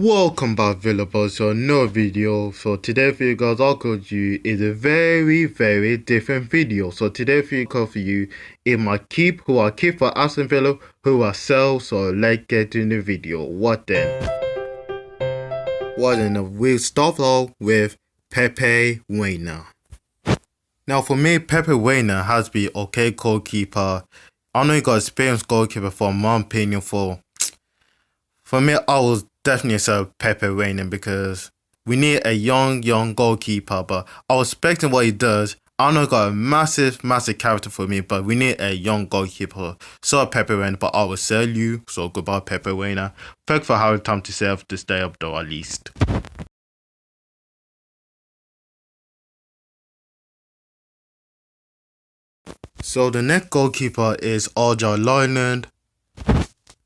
Welcome back Villa Boys to another video. So today for you guys I'll go to you is a very different video. So today for you is my who I keep for Aston Villa, who I sell. So let's get in the video. What then? We'll start off with Pepe Reina. Now for me, Pepe Reina has been okay goalkeeper. I know he got experienced goalkeeper for my opinion. For me, I was definitely sell Pepe Reina because we need a young goalkeeper. But I was expecting what he does. I know he got a massive character for me, but we need a young goalkeeper. So Pepe Reina, but I will sell you. So goodbye Pepe Reina. Thanks for having time to save to stay up though at least. So the next goalkeeper is Arja Leyland.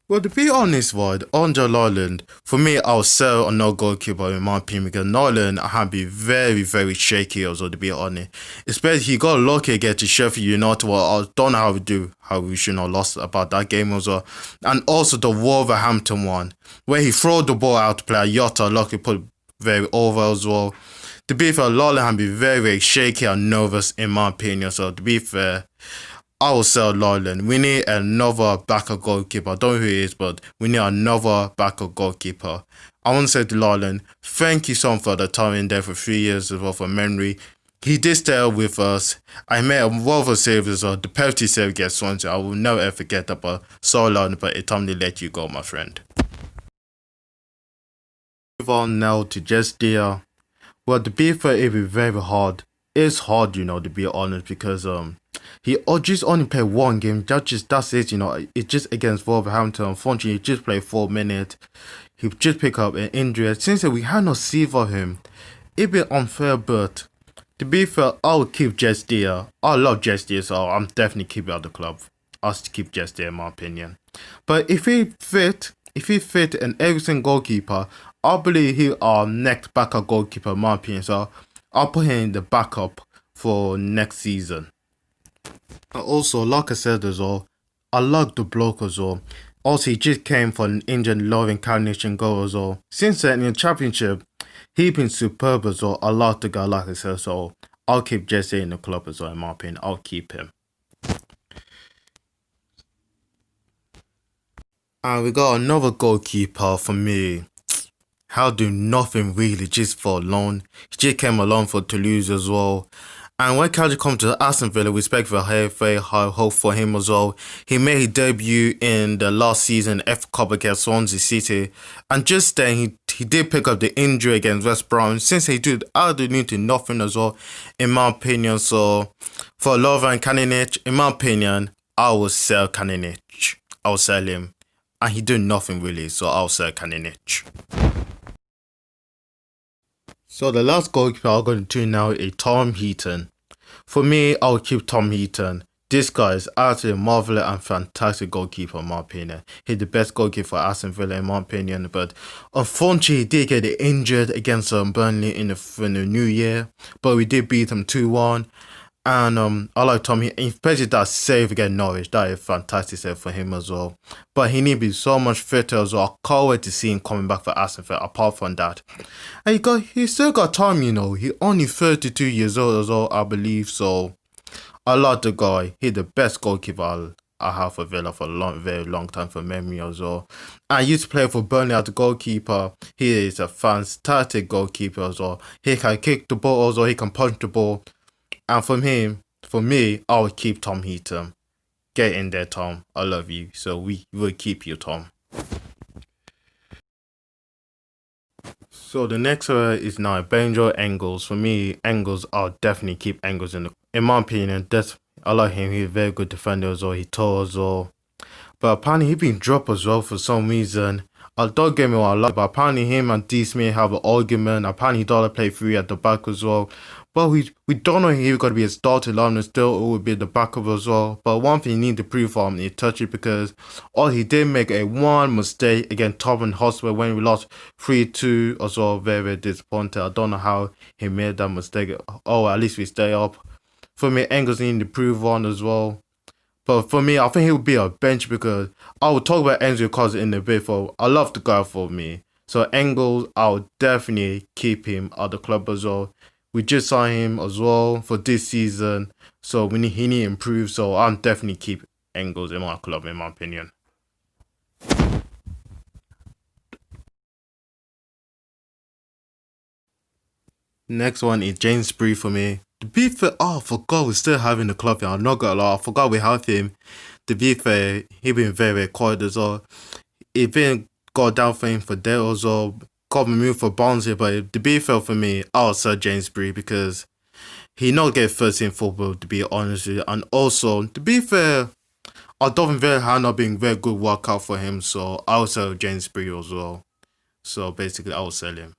Well, to be honest, Arja Leyland, for me, I'll sell a no goalkeeper in my opinion because Leyland have been very shaky also, to be honest. Especially he got lucky against Sheffield United. Well, I don't know how we should not lost about that game also. And also the Wolverhampton one, where he threw the ball out to play Yota, lucky put very over as well. To be fair, Leyland have been very shaky and nervous in my opinion. So to be fair, I will sell Leyland. We need another backup goalkeeper. I don't know who he is, but we need another backup goalkeeper. I want to say to Leyland, thank you so much for the time in there for 3 years as well for memory. He did stay with us. I made a lot of saves as well. The penalty save against Swansea. I will never ever forget that, but sorry Leyland, but it's time to let you go, my friend. Move on now to just there. Well, to be fair, it will be very hard. It's hard, to be honest, because he just only played one game. That's it, It's just against Wolverhampton. Unfortunately, he just played 4 minutes. He just picked up an injury. Since we had no see for him, it'd be unfair, but to be fair, I will keep Jess there. I love Jess there, so I'm definitely keeping out the club. I'll keep Jess there in my opinion. But if he fit an every single goalkeeper, I believe he's our next backup goalkeeper in my opinion. So I'll put him in the backup for next season. Also, like I said as well, I like the bloke as well. Also, he just came for an injured Lauren Carnation goal as well. Since then, in the championship, he's been superb as well. I like the guy, like I said, so I'll keep Jesse in the club as well, in my opinion. I'll keep him. And we got another goalkeeper for me. How do nothing really, just for loan. He just came along for Toulouse as well. And when Calder come to Aston Villa, we expect very high hope for him as well. He made his debut in the last season F Cup against Swansea City. And just then, he did pick up the injury against West Brom. Since he did absolutely nothing as well, in my opinion. So, for Lovren Kaninic, in my opinion, I will sell Kaninic. I will sell him. And he did nothing really, so I'll sell Kaninic. So the last goalkeeper I'm going to do now is Tom Heaton. For me, I'll keep Tom Heaton. This guy is absolutely marvelous and fantastic goalkeeper in my opinion. He's the best goalkeeper for Aston Villa in my opinion. But unfortunately, he did get injured against Burnley in the new year. But we did beat him 2-1. And I like Tom Heaton, especially that save against Norwich. That is a fantastic save for him as well. But he needs to be so much fitter as well. I can't wait to see him coming back for Aston Villa apart from that. And he still got time, He only 32 years old as well, I believe. So I like the guy. He's the best goalkeeper I have for Villa for a very long time for memory as well. I used to play for Burnley as a goalkeeper. He is a fantastic goalkeeper as well. He can kick the ball as well. He can punch the ball. And for me, I would keep Tom Heaton. Get in there, Tom. I love you. So we will keep you, Tom. So the next one is now Benjo Engels. For me, Engels, I'll definitely keep Engels in my opinion. I like him. He's a very good defender as well. He tall as well. But apparently he's been dropped as well for some reason. Don't get me wrong, but apparently him and D Smith have an argument. Apparently he doesn't play free at the back as well. But we don't know if he's going to be a starter lineup still or will be the backup as well. But one thing you need to prove for him is touch it because he did make one mistake against Tottenham Hotspur when we lost 3-2 as well. Very disappointed. I don't know how he made that mistake. At least we stay up. For me, Engels need to prove one as well. But for me, I think he would be a bench because I will talk about Enzo Costa in a bit. I love the guy for me. So Engels, I'll definitely keep him at the club as well. We just signed him as well for this season, so he need to improve. So I'm definitely keep Engels in my club, in my opinion. Next one is James Bree for me. To be fair, I forgot we're still having the club here. I'm not gonna lie, I forgot we have him. To be fair, he been very quiet as well. He been got down for him for that as well. Got me moved for Barnsley, but to be fair for me, I'll say James Bree because he not get first in football, to be honest with you. And also, to be fair, I don't think very had not been very good workout for him, so I'll sell James Bree as well. So basically, I'll sell him.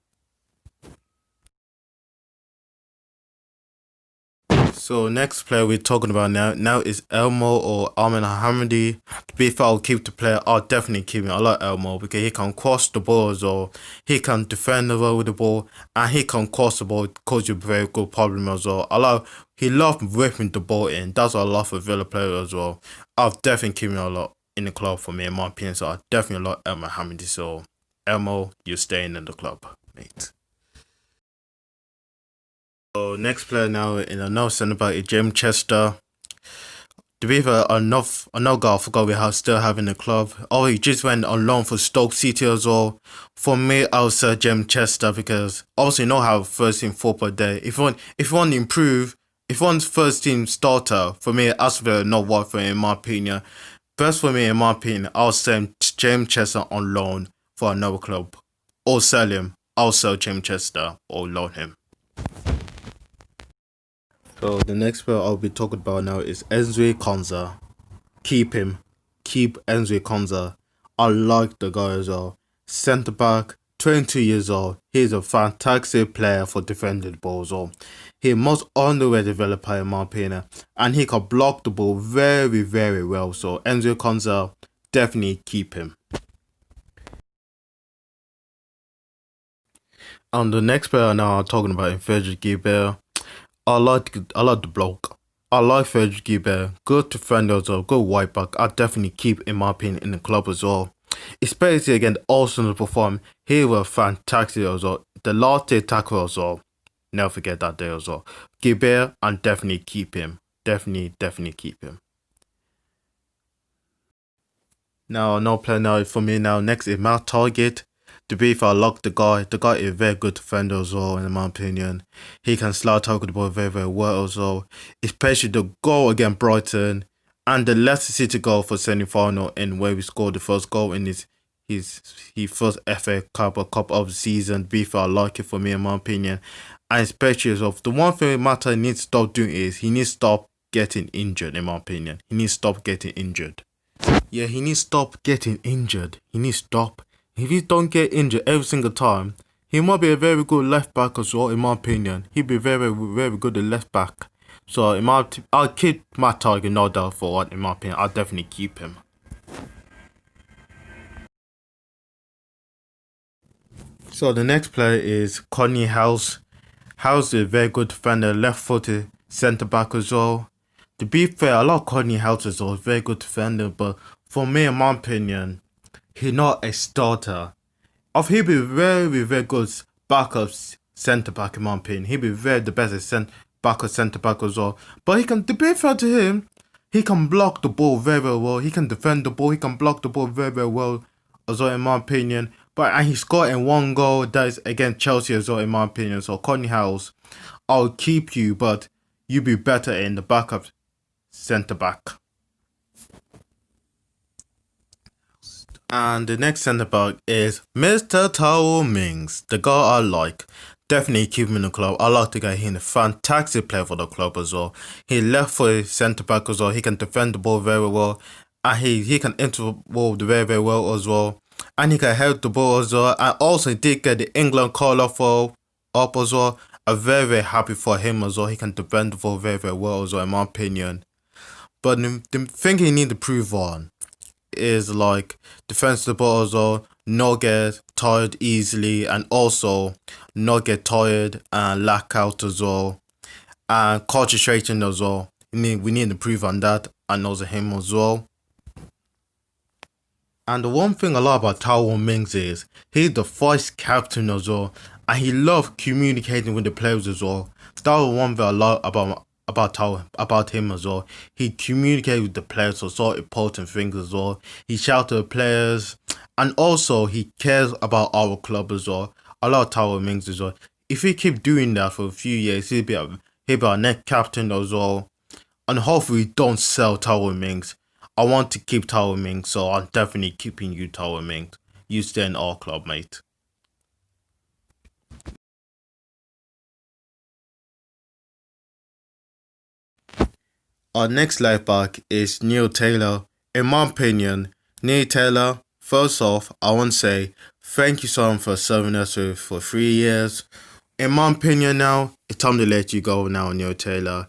So next player we're talking about now is Elmo or Armin Hamidi. To be fair, I'll keep the player. I'll definitely keep him. I like Elmo because he can cross the ball as well. He can defend the well with the ball, and he can cross the ball, cause you a very good problem as well. He loves whipping the ball in. That's what I love for Villa player as well. I'll definitely keep him a lot in the club for me, in my opinion. So I definitely like Elmo Hamidi. So Elmo, you're staying in the club, mate. So next player now in another centre back is Jim Chester. To be fair, another guy I forgot we have still having the club. Oh, he just went on loan for Stoke City as well. For me, I would say Jim Chester because obviously you know how first team football there. If you want to improve, if you want first team starter, for me, Aston Villa not worth it in my opinion. Best for me in my opinion, I'll send James Chester on loan for another club. Or sell him. I'll sell James Chester or loan him. So the next player I'll be talking about now is Enzo Konza. Keep him. Keep Enzo Konza. I like the guy as well. Centre back, 22 years old. He's a fantastic player for defending the ball as well. He most underrated developer in my opinion. And he can block the ball very, very well. So Enzo Konza, definitely keep him. And the next player now I'm talking about is Frederick Gilbert. I like the bloke. I like Frederick Gilbert. Good defender as well. Good white back. I definitely keep in my opinion in the club as well. Especially against Arsenal perform. He was fantastic as well. The last day tackle as well. Never forget that day as well. Gilbert and definitely keep him. Definitely keep him. Now no player now for me now. Next is Matt Target. To be fair, I like the guy. The guy is a very good defender as well, in my opinion. He can slide tackle the ball very, very well as well. Especially the goal against Brighton and the Leicester City goal for semi-final and where we scored the first goal in his first FA Cup of the season. To be fair, I like it for me, in my opinion. And especially as well, the one thing Mata needs to stop doing is he needs to stop getting injured, in my opinion. He needs to stop getting injured. Yeah, he needs to stop getting injured. He needs to stop. If he don't get injured every single time, he might be a very good left back as well, in my opinion. He'd be very, very good at left back. So I'll keep my target, no doubt for one, in my opinion. I'll definitely keep him. So the next player is Connie House. House is a very good defender, left-footed centre back as well. To be fair, I like Connie House as well, very good defender, but for me, in my opinion, he's not a starter. He'll be very, very good backup centre back in my opinion. He'll be very the best backup centre back as well. But he can, to be fair to him, he can block the ball very, very well. He can defend the ball. He can block the ball very, very well as well in my opinion. And he scored in one goal that is against Chelsea as well in my opinion. So Connie House, I'll keep you, but you be better in the backup centre back. And the next centre back is Mr. Tao Mings, the guy I like. Definitely keep him in the club. I like the guy. He's a fantastic player for the club as well. He left for his centre back as well. He can defend the ball very well. And he can enter the ball very, very well as well. And he can help the ball as well. And also he did get the England call up as well. I'm very, very happy for him as well. He can defend the ball very, very well as well, in my opinion. But the thing he need to prove on is like defense the ball as well, not get tired easily, and also not get tired and lack out as well, and concentration as well. We need to improve on that, and also him as well. And the one thing I like about Tyrone Mings is he's the vice captain as well, and he loves communicating with the players as well. That was one thing I love about him as well. He communicates with the players, so sort of important things as well. He shouts to the players, and also he cares about our club as well. I love Tyrone Mings as well. If he keep doing that for a few years, he'll be our next captain as well. And hopefully don't sell Tower Minks. I want to keep Tower Minks, so I'm definitely keeping you Tower Minks. You stay in our club, mate. Our next left back is Neil Taylor. In my opinion, Neil Taylor, first off, I want to say thank you so much for serving us for 3 years. In my opinion now, it's time to let you go now, Neil Taylor.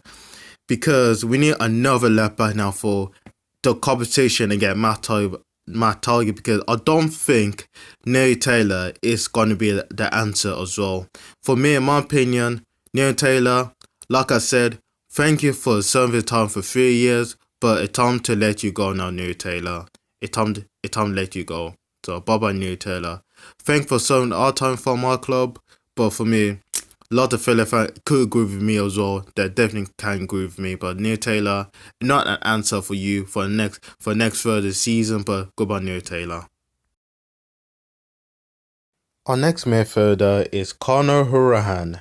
Because we need another left back now for the competition against Matt Target, because I don't think Neil Taylor is going to be the answer as well. For me, in my opinion, Neil Taylor, like I said, thank you for serving your time for 3 years, but it's time to let you go now, Neil Taylor. It's time to let you go. So, bye-bye, Neil Taylor. Thanks for serving our time for my club, but for me, a lot of fellow fans could agree with me as well. They definitely can agree with me. But Neil Taylor, not an answer for you for next further season. But goodbye, Neil Taylor. Our next midfielder is Conor Hourihane.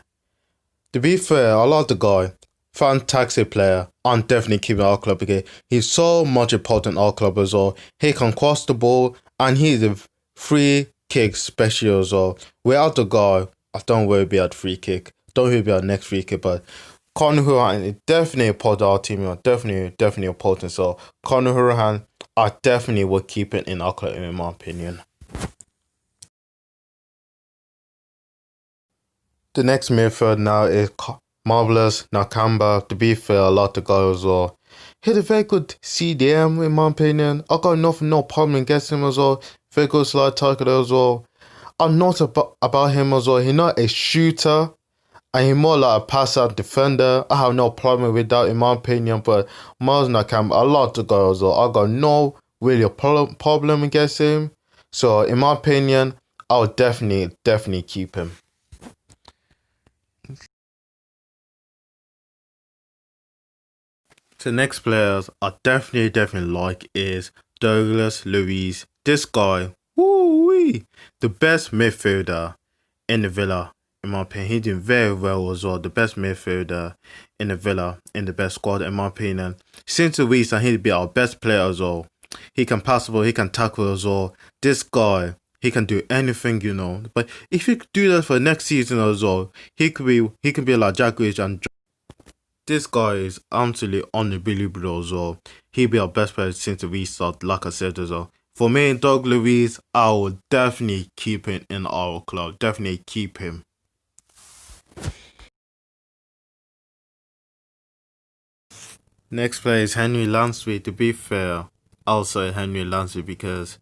To be fair, I like the guy. Fantastic player. I'm definitely keeping our club because he's so much important in our club as well. He can cross the ball and he's a free kick special as well. Without the guy, I don't worry about free kick. Don't worry about next free kick, but Conor Hourihane is definitely a part of our team. Definitely important. So Conor Hourihane, I definitely will keep it in our club in my opinion. The next midfield now is Marvelous Nakamba. To be fair, I like the guy as well. He's a very good CDM in my opinion. I got no problem against him as well. Very good slide tackler as well. I'm not about him as well. He's not a shooter, and he's more like a passer defender. I have no problem with that in my opinion. But Miles Nakamba, I like the guy as well. I got no really problem against him. So in my opinion, I would definitely keep him. The next players I definitely like is Douglas Luiz. This guy, woo-wee, the best midfielder in the Villa, in my opinion. He did very well as well. The best midfielder in the Villa, in the best squad, in my opinion. Since the week, he'd be our best player as well. He can pass the ball, he can tackle as well. This guy, he can do anything, you know. But if he could do that for next season as well, he could be like Jack Grealish. And this guy is absolutely unbelievable as well. He'll be our best player since the restart, like I said as well. For me, Doug Luiz, I will definitely keep him in our club. Definitely keep him. Next player is Henry Lansbury. To be fair, I'll say Henry Lansbury because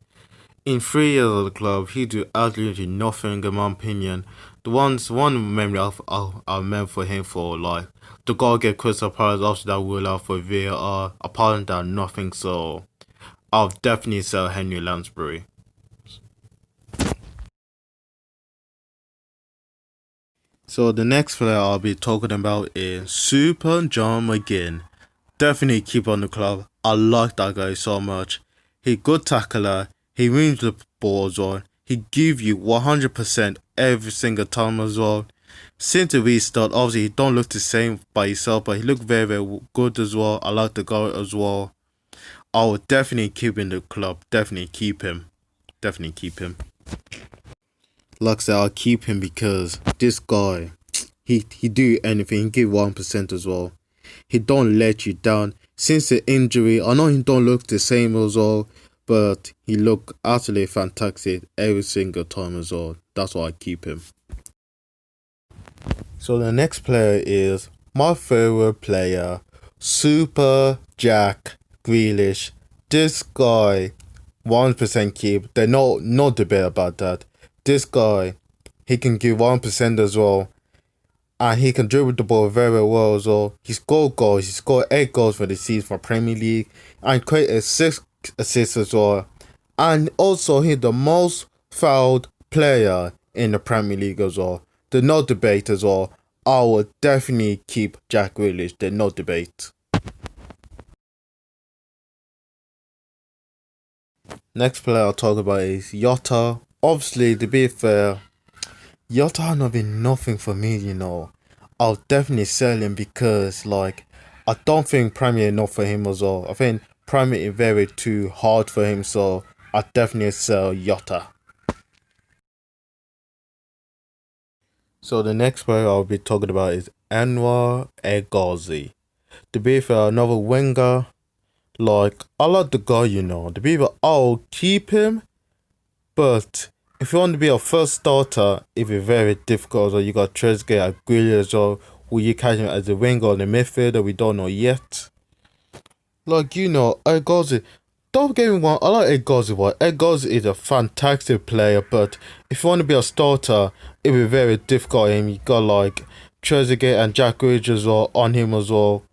in 3 years of the club, he do absolutely nothing in my opinion. The one memory I remember for him for like the goal get Crystal Palace after that rule out for VAR. Apart from that, nothing. So I'll definitely sell Henry Lansbury. So the next player I'll be talking about is Super John McGinn. Definitely keep on the club. I like that guy so much. He good tackler. He wins the ball as well. He give you 100% every single time as well. Since the restart, obviously he don't look the same by himself, but he look very good as well. I like the guy as well. I will definitely keep him in the club. Definitely keep him. Definitely keep him. Like I said, I'll keep him because this guy, he do anything. He give 1% as well. He don't let you down. Since the injury, I know he don't look the same as well, but he look absolutely fantastic every single time as well. That's why I keep him. So the next player is my favorite player, Super Jack Grealish. This guy, 1% keep. There's no debate about that. This guy, he can give 1% as well. And he can dribble the ball very well as well. He scored goals. He scored 8 goals for the season for Premier League. And created 6 assists as well. And also he's the most fouled player in the Premier League as well. There's no debate as well. I will definitely keep Jack Grealish. There's no debate. Next player I'll talk about is Jota. Obviously, to be fair, Jota has not been nothing for me, I'll definitely sell him because, I don't think Premier enough for him as well. I think Premier is very too hard for him, so I'll definitely sell Jota. So the next player I'll be talking about is Anwar Egazi. To be fair, another winger. I like the guy, The be fair, I'll keep him, but if you want to be a first starter, it'll be very difficult. So you got Trezeguet and Grealish as well. Will you catch him as a winger or the midfielder? We don't know yet. Egazi. Don't get me wrong, I like Egazi, but Egazi is a fantastic player, but if you want to be a starter, it'll be very difficult. You got Trezeguet and Jack Grealish as well on him as well.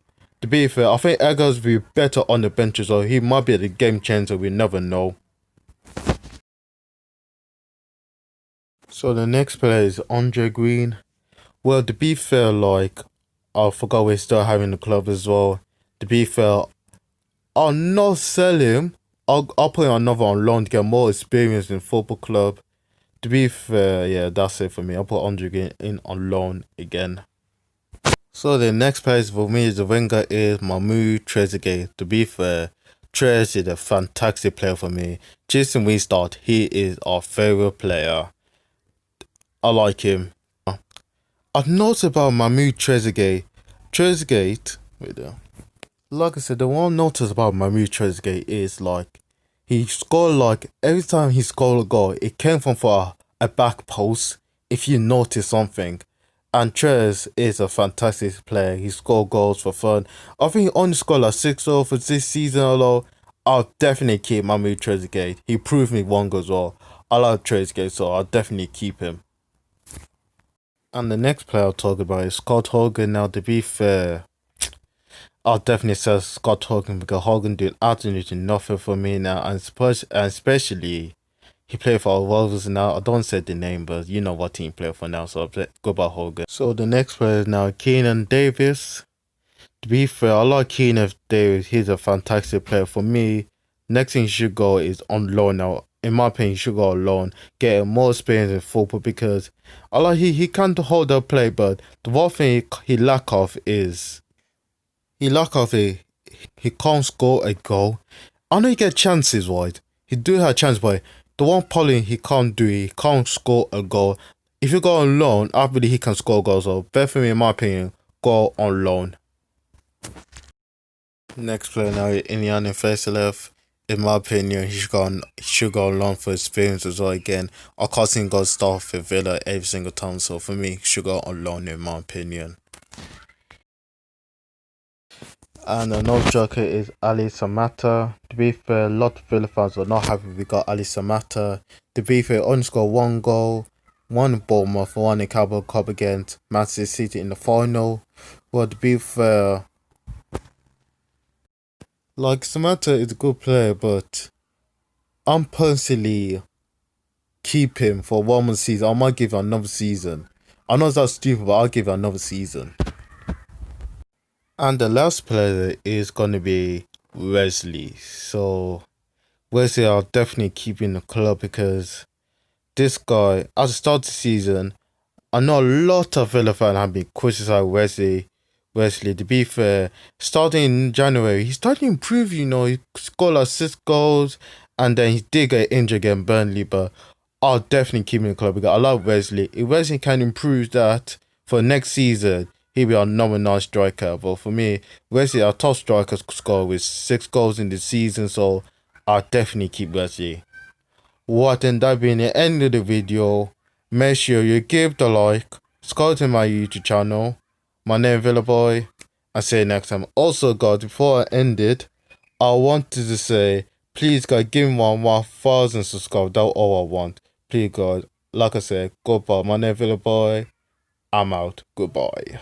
To be fair, I think Egazi will be better on the bench as well. He might be the game changer, we never know. So the next player is Andre Green. Well, to be fair, I forgot we're still having the club as well. To be fair, I'll not sell him. I'll put another on loan to get more experience in football club. To be fair, yeah, that's it for me. I'll put Andre Green in on loan again. So the next player for me is the winger is Mahmoud Trezeguet. To be fair, Trez is a fantastic player for me. Jason Restart, he is our favorite player. I like him. I've noticed about Mahmoud Trezeguet. Wait there. Like I said, the one notice about Mahmoud Trezeguet is he scored every time he scored a goal, it came from for a back post. If you notice something, and Trez is a fantastic player. He scored goals for fun. I think he only scored 6 goals for this season. Although I'll definitely keep Mahmoud Trezeguet. He proved me wrong as well. I like Trezeguet, so I'll definitely keep him. And the next player I'll talk about is Scott Hogan. Now, to be fair, I'll definitely say Scott Hogan because Hogan doing absolutely nothing for me now, and especially he played for our Wolves now. I don't say the name, but you know what team play for now, so I'll go by Hogan. So the next player is now Keenan Davis. To be fair, I like Keenan Davis. He's a fantastic player for me. Next thing he should go is on loan now. In my opinion, he should go on loan, getting more experience in football because he can't hold up play, but the one thing he lack of is he can't score a goal. I know he get chances, right? He do have a chance, but the one problem he can't do, he can't score a goal. If you go on loan, I believe he can score goals. So better for me, in my opinion, go on loan. Next player now is Indiana Faisalev. In my opinion, he should go on loan for experience as well. Again, I can't see him go start for Villa every single time. So for me, he should go on loan in my opinion. And another joker is Ali Samata. To be fair, a lot of Villa fans are not happy we got Ali Samata. To be fair, only scored 1 goal, 1 in Bournemouth, 1 in Carabao Cup against Manchester City in the final. Well, to be fair, Samata is a good player, but I'm personally keep him for 1 more season. I might give him another season. I know that's stupid, but I'll give him another season. And the last player is going to be Wesley. So, Wesley, I'll definitely keep in the club because this guy, at the start of the season, I know a lot of Villa fans have been criticizing Wesley. To be fair, starting in January, he started to improve, he scored 6 goals and then he did get injured against Burnley, but I'll definitely keep him in the club because I love Wesley. If Wesley can improve that for next season, he'll be our number 9 striker. But for me, Wesley, our top striker, scored with 6 goals in the season, so I'll definitely keep Wesley. What and that being the end of the video, make sure you give the like, subscribe to my YouTube channel. My name is Villa Boy. I'll see you next time. Also, guys, before I end it, I wanted to say, please, guys, give me 1,000 subscribers. That's all I want. Please, guys, like I said, goodbye. My name is Villa Boy. I'm out. Goodbye.